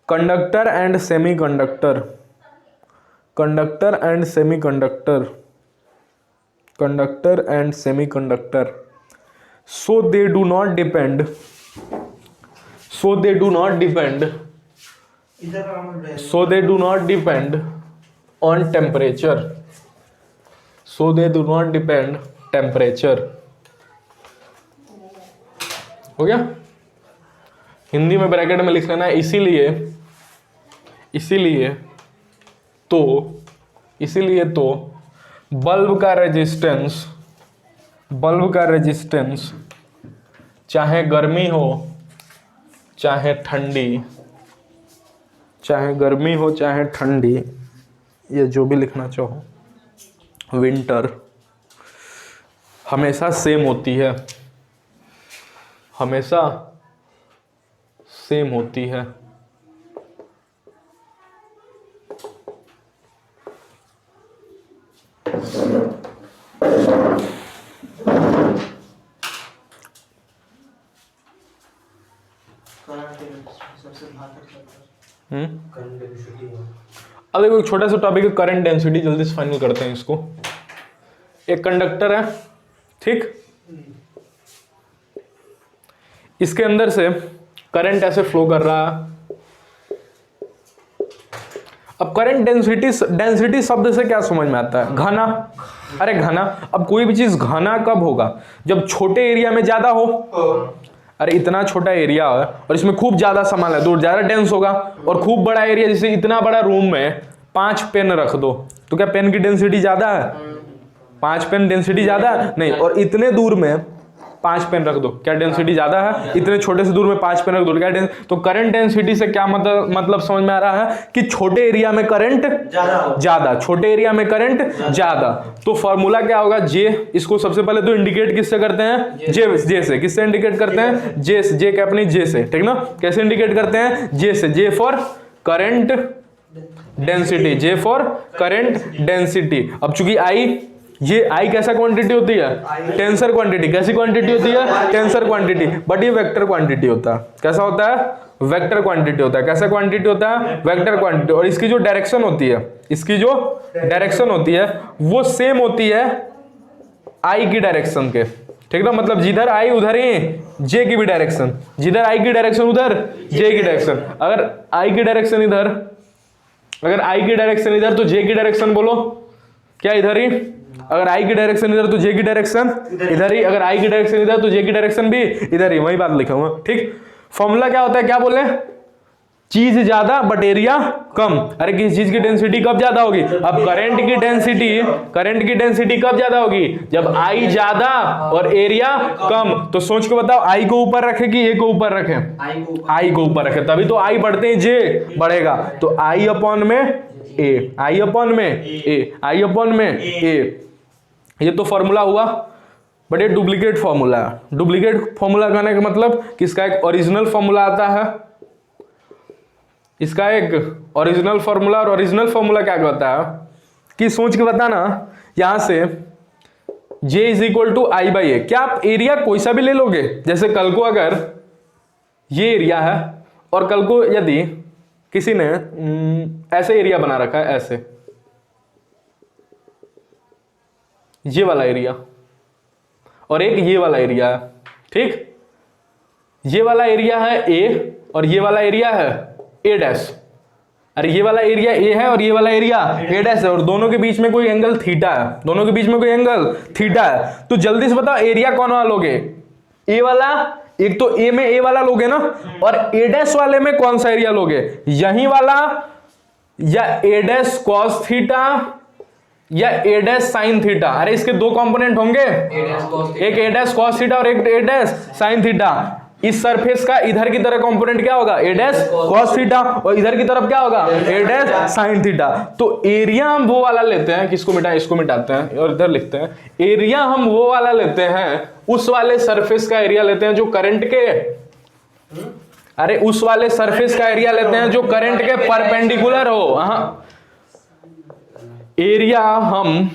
conductor and semiconductor, conductor and semiconductor, conductor and semiconductor, so they do not depend, so they do not depend, so they do not depend on temperature, so they do not depend temperature। हो गया? हिंदी में bracket में लिख लेना है इसीलिए, इसीलिए तो, इसीलिए तो बल्ब का रेजिस्टेंस, बल्ब का रेजिस्टेंस चाहे गर्मी हो चाहे ठंडी, चाहे गर्मी हो चाहे ठंडी, ये जो भी लिखना चाहो, विंटर, हमेशा सेम होती है, हमेशा सेम होती है। अब देखो एक छोटा सा टॉपिक है करंट डेंसिटी, जल्दी से फाइनल करते हैं इसको। एक कंडक्टर है, ठीक, इसके अंदर से करंट ऐसे फ्लो कर रहा है। अब करंट डेंसिटी शब्द से क्या समझ में आता है? घना। अरे घना, अब कोई भी चीज घना कब होगा? जब छोटे एरिया में ज्यादा हो। अरे इतना छोटा एरिया है और इसमें खूब ज्यादा सामान है तो ज्यादा डेंस होगा। और खूब बड़ा एरिया, जैसे इतना बड़ा रूम में 5 पेन रख दो तो क्या पेन की डेंसिटी ज्यादा है? 5 पेन डेंसिटी ज्यादा है? नहीं। और इतने दूर में 5 पेन रख दो, क्या डेंसिटी ज्यादा है? इतने छोटे से दूर में 5 पेन रख दो, क्या तो करंट डेंसिटी से क्या मतलब समझ में आ रहा है कि छोटे एरिया में करंट ज्यादा, छोटे एरिया में करंट ज्यादा। तो फॉर्मूला क्या होगा? जे। इसको सबसे पहले तो इंडिकेट किससे करते हैं? जे से। किससे इंडिकेट करते हैं? जे से। जे क्या अपनी जे से, ठीक ना? कैसे इंडिकेट करते हैं? जे से। J for current density, J for current density. अब चूंकि आई, ये आई कैसा क्वांटिटी होती है? Tensor quantity. कैसी क्वांटिटी होती है? Tensor quantity. बट ये वेक्टर क्वांटिटी होता है। कैसा होता है? वेक्टर क्वांटिटी होता है। कैसा क्वांटिटी होता है? Vector quantity. और इसकी जो डायरेक्शन होती है, इसकी जो डायरेक्शन होती है वो सेम होती है आई की डायरेक्शन के, ठीक ना? मतलब जिधर आई उधर ही जे की भी डायरेक्शन, जिधर आई की डायरेक्शन उधर जे की डायरेक्शन। अगर आई की डायरेक्शन इधर, अगर आई की डायरेक्शन इधर तो जे की डायरेक्शन बोलो क्या इधर ही? अगर आई की डायरेक्शन इधर तो जे की डायरेक्शन इधर ही। अगर आई की डायरेक्शन इधर तो जे की डायरेक्शन भी इधर ही। वही बात लिखा हुआ, ठीक। फॉर्मूला क्या होता है? क्या बोले? चीज ज्यादा बट एरिया कम। अरे किसी चीज की डेंसिटी कब ज्यादा होगी? अब करंट की डेंसिटी कब ज्यादा होगी? जब आई ज्यादा और एरिया कम। तो सोच के बताओ, आई को ऊपर रखे कि ए को ऊपर रखे? आई को ऊपर रखे, तभी तो आई बढ़ते हैं, जे बढ़ेगा। तो आई अपॉन में ए, आई अपॉन में ए, आई अपॉन में ए। ये तो फॉर्मूला हुआ, बट ये डुप्लीकेट फॉर्मूला है। डुप्लीकेट फॉर्मूला कहने का मतलब कि इसका एक ओरिजिनल फॉर्मूला आता है, इसका एक ओरिजिनल फॉर्मूला। और ओरिजिनल फॉर्मूला क्या कहता है कि सोच के बताना, यहां से J is equal to I by A. क्या आप एरिया कोई सा भी ले लोगे? जैसे कल को अगर ये एरिया है और कल को यदि किसी ने ऐसे एरिया बना रखा है, ऐसे ये वाला एरिया और एक ये वाला एरिया है, ठीक। ये वाला एरिया है ए और ये वाला एरिया है ए डैश। अरे ये वाला एरिया ए है और ये वाला एरिया ए डैश है और दोनों के बीच में कोई एंगल थीटा है, दोनों के बीच में कोई एंगल थीटा है। तो जल्दी से बताओ एरिया कौन वाला लोगे? ए वाला। एक तो ए में ए वाला लोगे ना, और ए डैश वाले में कौन सा एरिया लोगे? यही वाला, या ए डैश कॉस थीटा या ए डैश साइन थीटा। अरे इसके दो कंपोनेंट होंगे, एक ए डैश कॉस थीटा और एक ए डैश साइन थीटा। इस सरफेस का इधर की तरफ कंपोनेंट क्या होगा? ए डैश कॉस थीटा, और इधर की तरफ क्या होगा? ए डैश साइन थीटा। तो एरिया हम वो वाला लेते हैं, किसको मिटाएं? इसको मिटाते हैं और इधर लिखते हैं। एरिया हम वो वाला लेते हैं, उस वाले सरफेस का एरिया लेते हैं जो करंट के, अरे उस वाले सरफेस का एरिया लेते हैं जो करंट के परपेंडिकुलर हो। हाँ, एरिया हम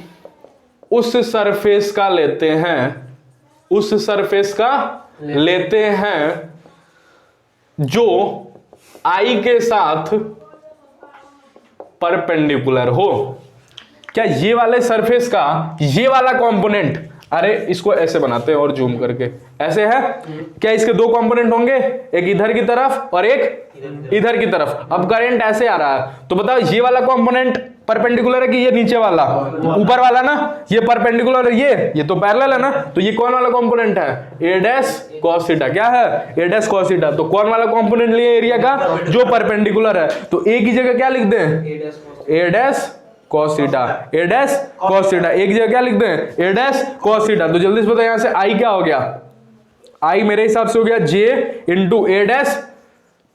उस सरफेस का लेते हैं, उस सरफेस का लेते हैं जो आई के साथ परपेंडिकुलर हो। क्या ये वाले सरफेस का ये वाला कंपोनेंट, अरे इसको ऐसे बनाते हैं और जूम करके, ऐसे है क्या? इसके दो कंपोनेंट होंगे, एक इधर की तरफ और एक इधर की तरफ। अब करंट ऐसे आ रहा है तो बताओ ये वाला कंपोनेंट परपेंडिकुलर है कि ये नीचे वाला? ऊपर वाला ना, ये परपेंडिकुलर है, ये तो पैरेलल है ना। तो ये कौन वाला कंपोनेंट है? ए डैश कॉस थीटा। क्या है? ए डैश कॉस थीटा। तो कौन वाला कंपोनेंट लिए एरिया का? जो परपेंडिकुलर है। तो ए की जगह क्या लिख दें? ए डैश कॉस थीटा, ए डैश कॉस थीटा। एक जगह क्या लिख दें? ए डैश कॉस थीटा। तो जल्दी से बताओ यहां से आई क्या हो गया? आई मेरे हिसाब से हो गया जे इंटू ए डैश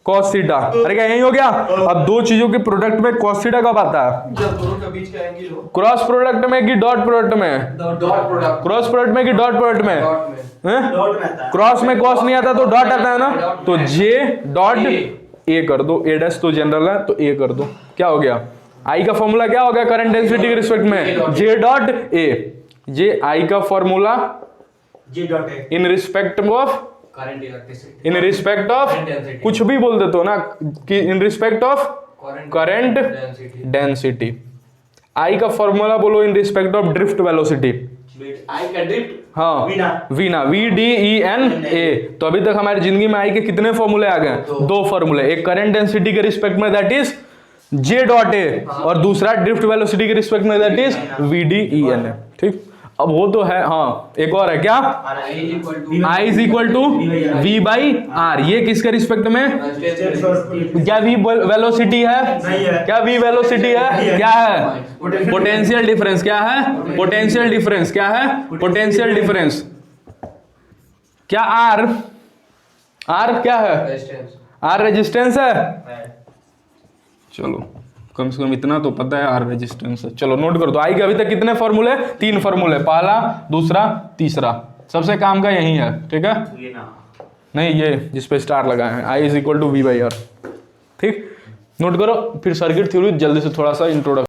कॉस थीटा। अरे क्या यही हो गया? अब दो चीजों के प्रोडक्ट में कॉस थीटा कब आता है? जब दोनों के बीच का एंगल हो। क्रॉस प्रोडक्ट में कि डॉट प्रोडक्ट में? Dot product. क्रॉस प्रोडक्ट में कि डॉट प्रोडक्ट में? डॉट में। हैं? डॉट में आता है। क्रॉस में कॉस नहीं आता तो डॉट आता है ना, तो जे डॉट ए कर दो, ए डैश तो जनरल है तो ए कर दो, क्या हो गया? आई का फॉर्मूला क्या होगा करंट डेंसिटी के रिस्पेक्ट में? J dot A. जे आई का फॉर्मूला जी डॉट है in respect of, current electricity. In respect of कुछ भी बोल देते हो ना कि in respect of current density. I का फॉर्मूला बोलो in respect of drift velocity. I का ड्रिफ्ट। हाँ वीना। वीना, VDENA। तो अभी तक हमारी जिंदगी में आई के कितने फॉर्मूले आ गए? दो फॉर्मूले, एक करंट डेंसिटी के रिस्पेक्ट में that is J dot A, और दूसरा ड्रिफ्ट वेलोसिटी के रिस्पेक्ट में दैट इज VDENA। ठीक, अब वो तो है। हाँ एक और है क्या? I is equal to V by R. ये किसके रिस्पेक्ट में? क्या V वेलोसिटी है? नहीं है। क्या V वेलोसिटी है? क्या है? Potential difference. क्या है? Potential difference. क्या है? Potential difference. क्या R? R क्या है? R रेजिस्टेंस है। चलो कम से कम इतना तो पता है R रेजिस्टेंस है। चलो नोट कर दो। आई के अभी तक कितने फॉर्मूले? 3 फॉर्मूले, पहला, दूसरा, तीसरा। सबसे काम का यही है, ठीक है? नहीं ये जिस पे स्टार लगाए हैं, I is equal to V by R. ठीक, नोट करो। फिर सर्किट थ्योरी जल्दी से थोड़ा सा इंट्रोडक्शन।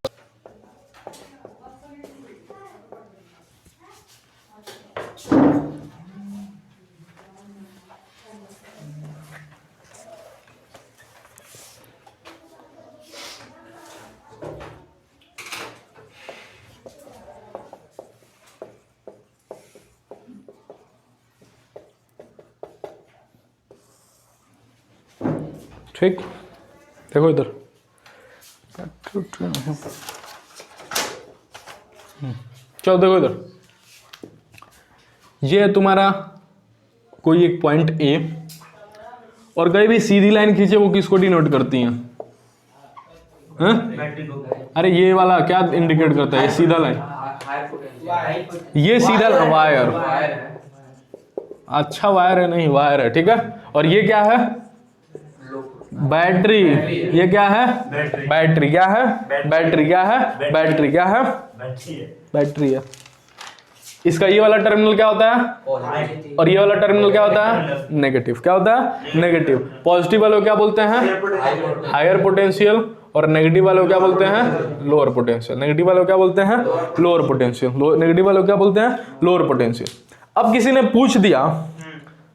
ठीक, देखो इधर। चलो देखो इधर, ये है तुम्हारा कोई एक पॉइंट ए, और कहीं भी सीधी लाइन खींचे वो किसको डिनोट करती हैं? अरे ये वाला क्या इंडिकेट करता है? ये सीधा लाइन, ये सीधा वायर। अच्छा वायर है, नहीं वायर है, ठीक है। और ये क्या है? बैटरी। ये क्या है? बैटरी। क्या है? बैटरी। क्या है? बैटरी। क्या है? बैटरी है। इसका ये वाला टर्मिनल क्या होता है? और ये वाला टर्मिनल क्या होता है? नेगेटिव। क्या होता है? नेगेटिव। पॉजिटिव वाले को क्या बोलते हैं? Higher potential. और नेगेटिव वाले को क्या बोलते हैं? Lower potential. नेगेटिव वाले को क्या बोलते हैं? Lower potential. नेगेटिव वाले को क्या बोलते हैं? Lower potential. अब किसी ने पूछ दिया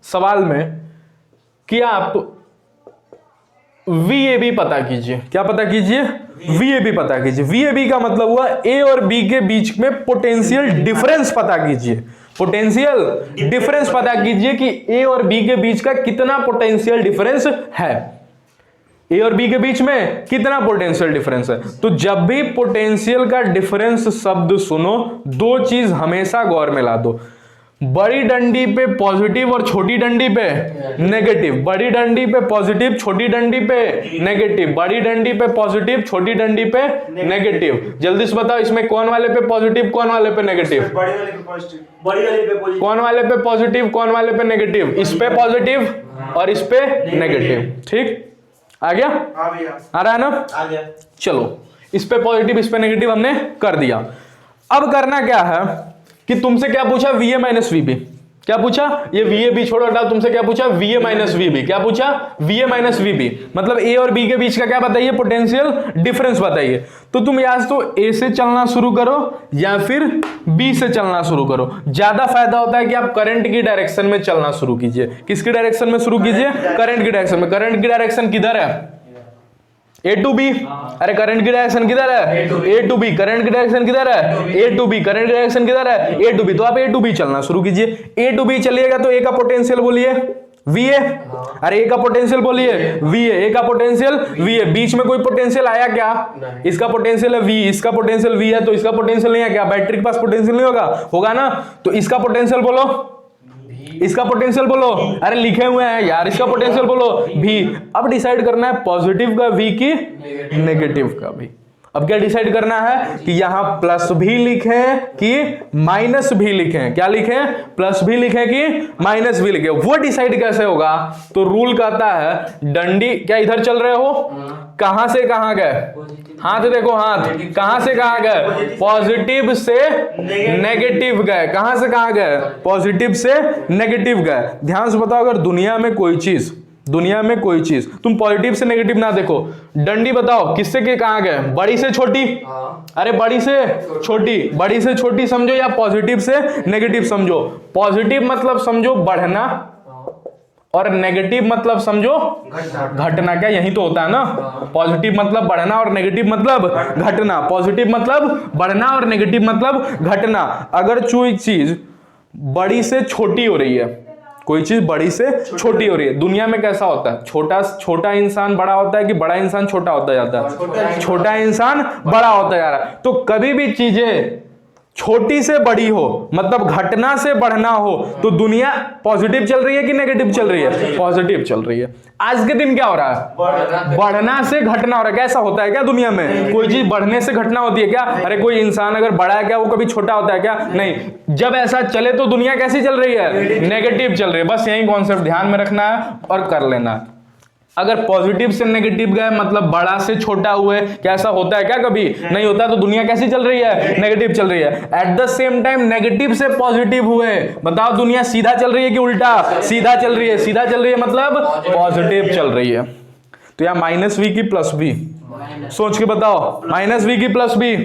सवाल में कि आप VAB पता कीजिए। क्या पता कीजिए? VAB पता कीजिए। VAB का मतलब हुआ A और B के बीच में पोटेंशियल डिफरेंस पता कीजिए। पोटेंशियल डिफरेंस पता कीजिए कि A और B के बीच का कितना पोटेंशियल डिफरेंस है। A और B के बीच में कितना पोटेंशियल डिफरेंस है। तो जब भी पोटेंशियल का डिफरेंस शब्द सुनो, दो चीज हमेशा गौर में ला दो। बड़ी डंडी पे पॉजिटिव और छोटी डंडी पे नेगेटिव। बड़ी डंडी पे पॉजिटिव, छोटी डंडी पे नेगेटिव। बड़ी डंडी पे पॉजिटिव, छोटी डंडी पे नेगेटिव। जल्दी से बताओ इसमें कौन वाले पे पॉजिटिव, कौन वाले पे नेगेटिव? बड़े वाले पे पॉजिटिव, बड़ी वाले पे पॉजिटिव। कौन वाले पे पॉजिटिव, कौन वाले पे नेगेटिव? इस पे पॉजिटिव और इस पे नेगेटिव। ठीक, आ गया? आ रहा है ना? आ गया। चलो इस पे पॉजिटिव, इस पे नेगेटिव हमने कर दिया। अब करना क्या है कि तुमसे क्या पूछा? VA minus VB। क्या पूछा? ये VAB छोड़ो हटाओ, तुमसे क्या पूछा? VA minus VB। क्या पूछा? VA minus VB। मतलब A और B के बीच का क्या बताइए? पोटेंशियल डिफरेंस बताइए। तो तुम या तो A से चलना शुरू करो या फिर B से चलना शुरू करो। ज्यादा फायदा होता है कि आप करंट की डायरेक्शन में चलना शुरू कीजिए। किसकी डायरेक्शन में शुरू कीजिए? करंट की डायरेक्शन में। करंट की डायरेक्शन किधर है? A to B। अरे करंट की डायरेक्शन किधर है? A to B। करंट की डायरेक्शन किधर है? A to B। करंट की डायरेक्शन किधर है? A to B। तो आप A to B चलना शुरू कीजिए। A to B चलिएगा तो A का पोटेंशियल बोलिए VA। अरे A का पोटेंशियल बोलिए VA। A का पोटेंशियल VA। बीच में कोई पोटेंशियल आया क्या? इसका पोटेंशियल है V, इसका पोटेंशियल V है, तो इसका पोटेंशियल नहीं है क्या? बैटरी के पास पोटेंशियल नहीं होगा? होगा ना? तो इसका पोटेंशियल बोलो, इसका पोटेंशियल बोलो। अरे लिखे हुए हैं यार, इसका पोटेंशियल बोलो V। अब डिसाइड करना है पॉजिटिव का V की नेगेटिव का V। अब क्या डिसाइड करना है कि यहां प्लस भी लिखें कि माइनस भी लिखें। क्या लिखें? प्लस भी लिखें कि माइनस भी लिखें। वो डिसाइड कैसे होगा? तो रूल कहता है डंडी, क्या इधर चल रहे हो? कहां से कहां गए? हाथ देखो, हाथ कहां से कहां गए? पॉजिटिव से नेगेटिव गए। कहां से कहां गए? पॉजिटिव से नेगेटिव गए। ध्यान से बताओ, अगर दुनिया में कोई चीज तुम पॉजिटिव से नेगेटिव ना देखो, डंडी बताओ किससे के कहां गए? बड़ी से छोटी? अरे बड़ी से छोटी, बड़ी से छोटी समझो या पॉजिटिव से नेगेटिव समझो। पॉजिटिव मतलब समझो बढ़ना और नेगेटिव मतलब समझो घटना। क्या यही तो होता है ना? पॉजिटिव मतलब बढ़ना और नेगेटिव मतलब घटना। पॉजिटिव मतलब बढ़ना और नेगेटिव मतलब घटना। अगर कोई चीज बड़ी से छोटी हो रही है, कोई चीज बड़ी से छोटी हो रही है, दुनिया में कैसा होता है? छोटा इंसान बड़ा होता है कि बड़ा इंसान छोटा होता जाता है? छोटा इंसान बड़ा होता जा रहा है। तो कभी भी चीजें छोटी से बड़ी हो, मतलब घटना से बढ़ना हो, तो दुनिया पॉजिटिव चल रही है कि नेगेटिव चल रही है? पॉजिटिव चल रही है। आज के दिन क्या हो रहा है? बढ़ना से घटना हो रहा है। कैसा होता है क्या दुनिया में? कोई चीज बढ़ने से घटना होती है क्या? अरे कोई इंसान अगर बड़ा है क्या वो कभी छोटा होता है क्या? नहीं। जब ऐसा चले तो दुनिया कैसी चल रही है? नेगेटिव चल रही है। बस यही कॉन्सेप्ट ध्यान में रखना है और कर लेना है। अगर पॉजिटिव से नेगेटिव गए मतलब बड़ा से छोटा हुए, कैसा होता है क्या? कभी नहीं होता। तो दुनिया कैसी चल रही है? नेगेटिव चल रही है। Eight the same time negative से पॉजिटिव हुए, बताओ दुनिया सीधा चल रही है कि उल्टा? सीधा चल रही है। सीधा चल रही है मतलब पॉजिटिव चल रही है। तो यहाँ माइनस वी की प्लस बी, सोच के बताओ, माइनस वी की प्लस बी,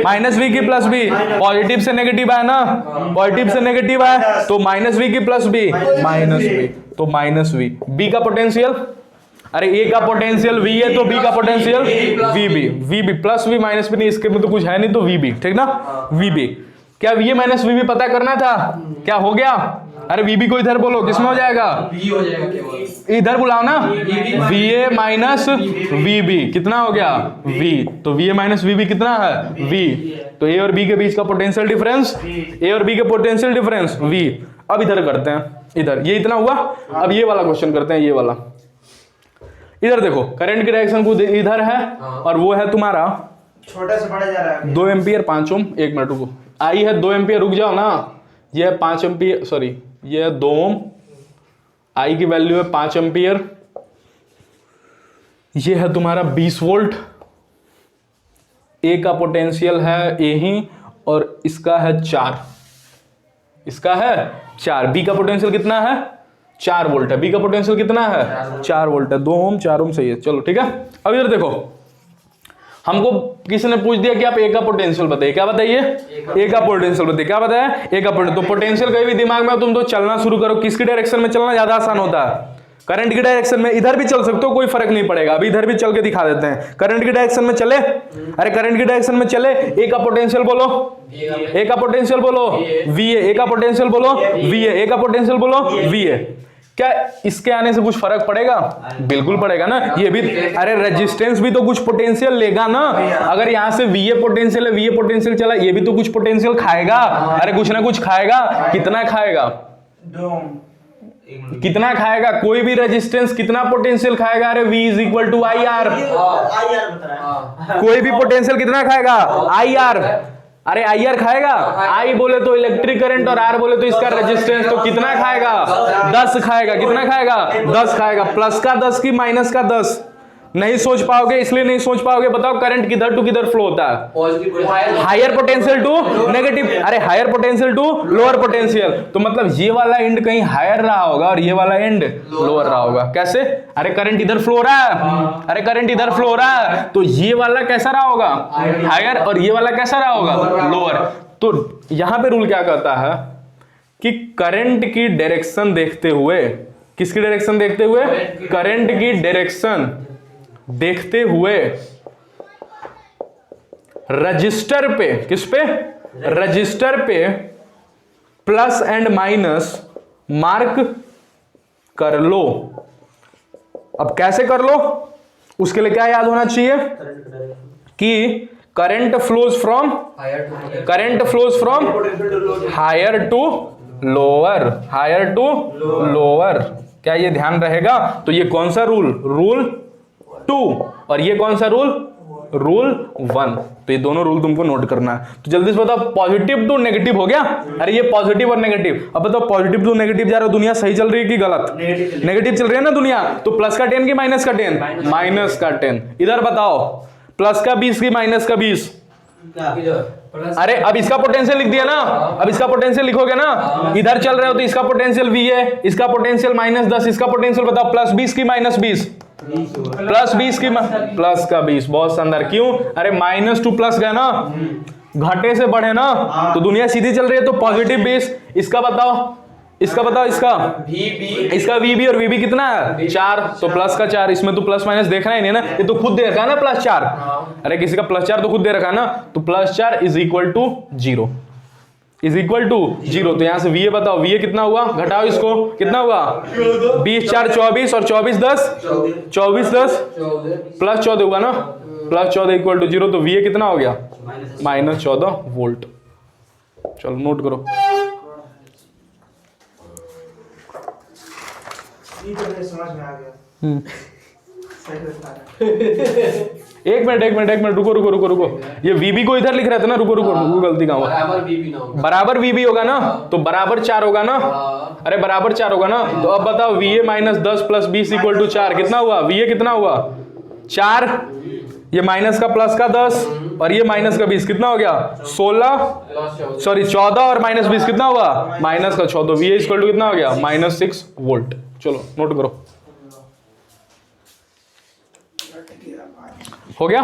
माइनस वी की प्लस बी, पॉजिटिव से नेगेटिव आया ना? पॉजिटिव से नेगेटिव आया तो माइनस वी की प्लस बी, माइनस वी, तो माइनस वी। बी का पोटेंशियल, अरे ए का पोटेंशियल वी है तो बी का potential V B. V B plus V minus B नहीं, इसके में तो कुछ है नहीं, तो वी बी, ठीक ना? V B. क्या V A minus V B पता करना था? क्या हो गया? अरे वी बी को इधर बोलो, किसमें हो जाएगा? बी हो जाएगा केवल। इधर बुलाओ ना, V A minus V B कितना हो गया? वी। तो V A minus V B कितना है? वी। तो ए और बी के बीच का पोटेंशियल डिफरेंस, ए और बी के पोटेंशियल डिफरेंस वी। अब इधर करते हैं, इधर ये इतना हुआ। अब ये वाला क्वेश्चन करते हैं, ये वाला। इधर देखो, करंट की डायरेक्शन को इधर है और वो है तुम्हारा छोटा से बड़ा जा रहा है 2 एम्पियर 5 ओम। एक मिनट रुको, आई है 2 एम्पियर, रुक जाओ ना। ये है 5 एम्पियर, सॉरी ये है 2 ओम। आई की वैल्यू है 5 एम्पियर। ये है तुम्हारा 20 वोल्ट। ए का पोटेंशियल है ए ही और इसका है 4, इसका है 4। बी का पोटेंशियल कितना है? 4 वोल्ट है। बी का पोटेंशियल कितना है? 4 वोल्ट है। 2 ओम 4 ओम सही है, चलो ठीक है। अब इधर देखो, हमको किसी ने पूछ दिया कि आप ए का पोटेंशियल बताइए। क्या बताइए? ए का पोटेंशियल बताइए। क्या बताया? ए का पोटेंशियल। तो पोटेंशियल कहीं भी दिमाग में तुम तो चलना शुरू करो। किसकी डायरेक्शन में चलना ज्यादा आसान होता है? करंट की डायरेक्शन में। इधर भी चल सकते हो, कोई फर्क नहीं पड़ेगा। अभी इधर भी चल के दिखा देते हैं। करंट की डायरेक्शन में चले, अरे करंट की डायरेक्शन में चले, ए का पोटेंशियल बोलो, ए का पोटेंशियल बोलो वी ए, ए का पोटेंशियल बोलो वी ए, ए का पोटेंशियल बोलो वी ए। क्या इसके आने से कुछ फर्क पड़ेगा? बिल्कुल पड़ेगा ना। ये भी, अरे रेजिस्टेंस भी तो कुछ पोटेंशियल लेगा ना। अगर यहाँ से वी ए पोटेंशियल है, वी ए पोटेंशियल चला, ये भी तो कुछ पोटेंशियल खाएगा। अरे कुछ ना कुछ खाएगा। कितना खाएगा? कितना खाएगा? कोई भी रेजिस्टेंस कितना पोटेंशियल खाएगा? अरे V is equal to I R. कोई भी पोटेंशियल कितना खाएगा? I R. अरे आई आर खाएगा। आई बोले तो इलेक्ट्रिक करंट और आर बोले तो इसका रेजिस्टेंस, तो कितना खाएगा? 10 खाएगा। कितना खाएगा? 10 खाएगा। प्लस का 10 की माइनस का 10? नहीं सोच पाओगे, इसलिए नहीं सोच पाओगे। बताओ करंट किधर टू किधर फ्लो होता है? हायर पोटेंशियल टू नेगेटिव, अरे higher potential to lower potential. तो मतलब ये वाला एंड कहीं हायर रहा होगा और ये वाला एंड लोअर रहा होगा। कैसे? अरे करंट इधर फ्लो हो रहा है, अरे करंट इधर फ्लो हो रहा है, तो ये वाला कैसा रहा होगा? हायर। और ये वाला कैसा रहा होगा? लोअर। तो यहां पे रूल क्या कहता है कि करंट की डायरेक्शन देखते हुए, किसकी डायरेक्शन देखते हुए? करंट की डायरेक्शन देखते हुए रजिस्टर पे, किस पे? रजिस्टर पे प्लस एंड माइनस मार्क कर लो। अब कैसे कर लो? उसके लिए क्या याद होना चाहिए कि current flows from higher to lower, higher to lower. क्या ये ध्यान रहेगा? तो ये कौन सा रूल? रूल 2। और ये कौन सा रूल? रूल 1। तो ये दोनों रूल तुमको नोट करना है। तो जल्दी से बताओ, पॉजिटिव टू नेगेटिव हो गया। अरे ये पॉजिटिव और नेगेटिव, अब बताओ पॉजिटिव टू नेगेटिव जा रहा है, दुनिया सही चल रही है कि गलत? नेगेटिव चल रही है ना दुनिया। तो प्लस का 10 की माइनस का 10? माइनस का 10। इधर बताओ, प्लस का 20 की माइनस का 20? अरे अब इसका पोटेंशियल लिख दिया ना, अब इसका पोटेंशियल लिखोगे ना, इधर चल रहे हो तो इसका पोटेंशियल V है, इसका पोटेंशियल -10, इसका पोटेंशियल बताओ प्लस 20 की माइनस 20? प्लस 20 की प्लस का 20। बहुत शानदार। क्यों? अरे माइनस टू प्लस गए ना, घाटे से बढ़े ना, तो दुनिया सीधी चल रही है। तो पॉजिटिव 20। इसका बताओ, इसका बताओ, इसका VB और VB कितना है? 4। तो प्लस का 4। इसमें तो प्लस माइनस देखना ही नहीं ना, ये तो खुद दे रखा है ना +4। अरे किसी का +4 तो खुद दे रखा है ना, तो +4 is equal to 0, is equal to 0। तो यहां से VA बताओ, VA कितना हुआ? घटाओ इसको, कितना हुआ? 20 4 24 और 24 10 24 10 +14 होगा ना, +14 इक्वल टू 0। तो VA कितना हो गया? -14 वोल्ट। चलो नोट करो। समझ में आ गया। एक मिनट रुको। ये VB को इधर लिख रहे थे ना, रुको गलती कहाँ हुआ? बराबर VB होगा ना, तो बराबर 4 होगा ना। अरे बराबर 4 होगा ना। तो अब बताओ VA -10 + 20 = 4 कितना हुआ? VA कितना हुआ? 4। ये माइनस का प्लस का 10 और ये माइनस का 20 कितना हो गया? 16 सॉरी 14 और -20 कितना हुआ? -14। VA = कितना हो गया? -6 वोल्ट। चलो नोट करो। हो गया?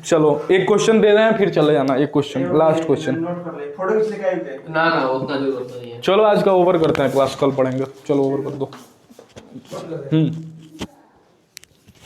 चलो एक क्वेश्चन दे रहे हैं, फिर चले जाना। एक क्वेश्चन, लास्ट क्वेश्चन। फोटो खींचने का है ना उतना जरूरत नहीं है। चलो आज का ओवर करते हैं, क्लास कल पढ़ेंगे। चलो ओवर कर दो।